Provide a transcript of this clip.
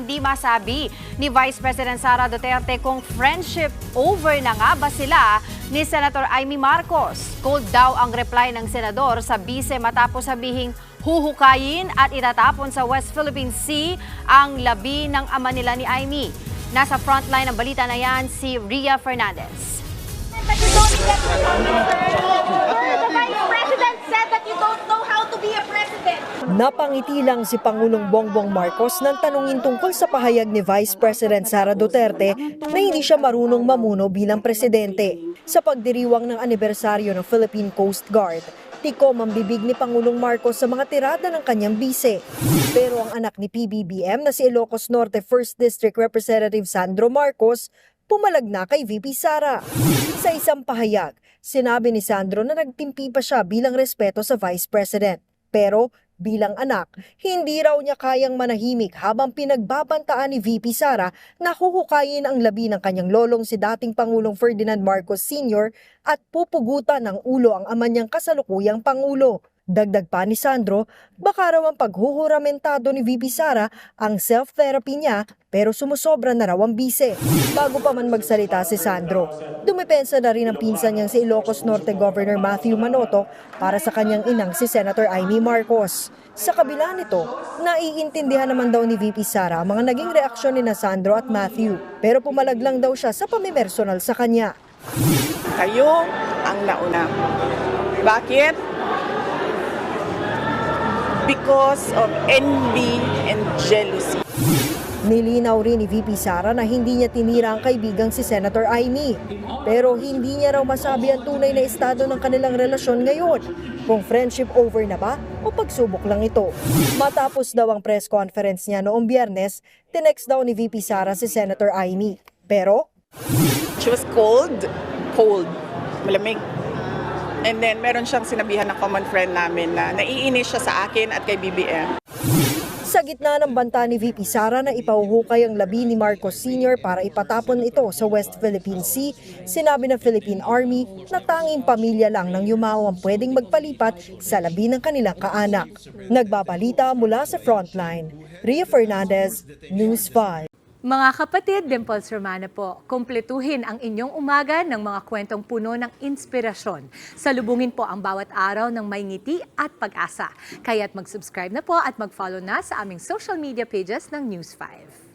hindi masabi ni Vice President Sara Duterte kung friendship over na nga ba sila ni Senator Amy Marcos. Cold daw ang reply ng senador sa bise matapos sabihing huhukayin at itatapon sa West Philippine Sea ang labi ng ama nila ni Amy. Nasa frontline ng balita na yan si Ria Fernandez. The Vice President said that you don't know how to be a president. Napangiti lang si Pangulong Bongbong Marcos nang tanungin tungkol sa pahayag ni Vice President Sara Duterte na hindi siya marunong mamuno bilang presidente. Sa pagdiriwang ng anibersaryo ng Philippine Coast Guard, tikom ang bibig ni Pangulong Marcos sa mga tirada ng kanyang bise. Pero ang anak ni PBBM na si Ilocos Norte 1st District Representative Sandro Marcos, pumalag na kay VP Sara. Sa isang pahayag, sinabi ni Sandro na nagtimpi pa siya bilang respeto sa Vice President. Pero bilang anak, hindi raw niya kayang manahimik habang pinagbabantaan ni VP Sara na huhukayin ang labi ng kanyang lolong si dating Pangulong Ferdinand Marcos Sr. at pupugutan ng ulo ang ama niyang kasalukuyang Pangulo. Dagdag pa ni Sandro, baka raw ang paghuhuramentado ni VP Sara ang self-therapy niya pero sumusobra na raw ang bise. Bago pa man magsalita si Sandro, dumepensa na rin ang pinsan niyang si Ilocos Norte Governor Matthew Manotoc para sa kanyang inang si Senator Amy Marcos. Sa kabila nito, naiintindihan naman daw ni VP Sara ang mga naging reaksyon ni Sandro at Matthew pero pumalag lang daw siya sa pamimersonal sa kanya. Kayo ang nauna. Bakit? Because of envy and jealousy. Nilinaw rin ni VP Sara na hindi niya tinira ang kaibigang si Senator Amy. Pero hindi niya raw masabi ang tunay na estado ng kanilang relasyon ngayon. Kung friendship over na ba o pagsubok lang ito. Matapos daw ang press conference niya noong Biyernes, tinext daw ni VP Sara si Senator Amy. Pero She was cold, malamig. And then meron siyang sinabihan ng common friend namin na naiinis siya sa akin at kay BBM. sa gitna ng banta ni VP Sara na ipahuhukay ang labi ni Marcos Sr. para ipatapon ito sa West Philippine Sea, sinabi ng Philippine Army na tanging pamilya lang ng yumao ang pwedeng magpalipat sa labi ng kanilang kaanak. Nagbabalita mula sa Frontline, Ria Fernandez, News 5. Mga kapatid, Dimples Romana po, kumpletuhin ang inyong umaga ng mga kwentong puno ng inspirasyon. Salubungin po ang bawat araw ng may ngiti at pag-asa. Kaya't mag-subscribe na po at mag-follow na sa aming social media pages ng News 5.